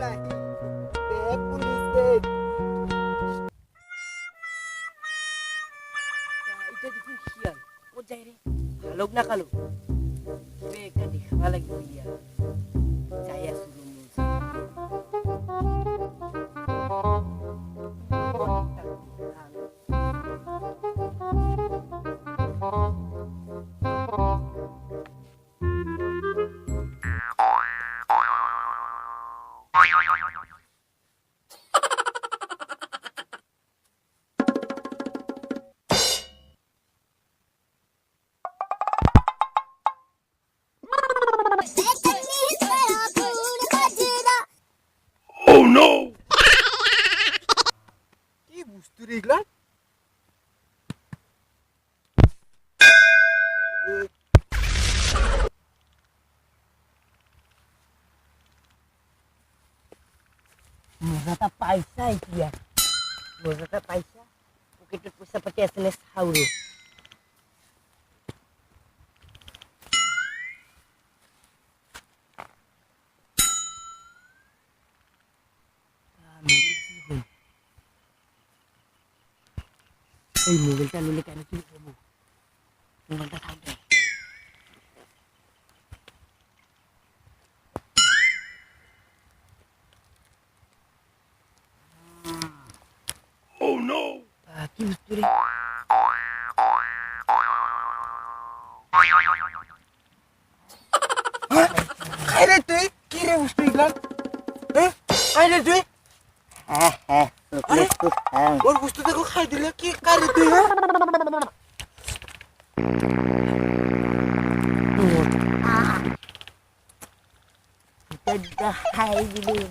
नाही ते पुलिस এটা দেখুন শিয়াল ও যাই রে ভালোক না কালো একটা দেখা লাগবে ইয়া যাই আসুন কি বুঝতে রেগলা murata paisa itu ya murata paisa begitu bisa pakai SMS hauro এই মোবাইলটা নিলে কেন কি করবো মোবাইলটা থাকবে Oh no! কি বুঝতে রে আরে তুই কি রে বুঝতে রেগলা আরে তুই আরে ওর বুঝতে দেখো খাই দিলে কি কারে তুই Dadah, hai dulu.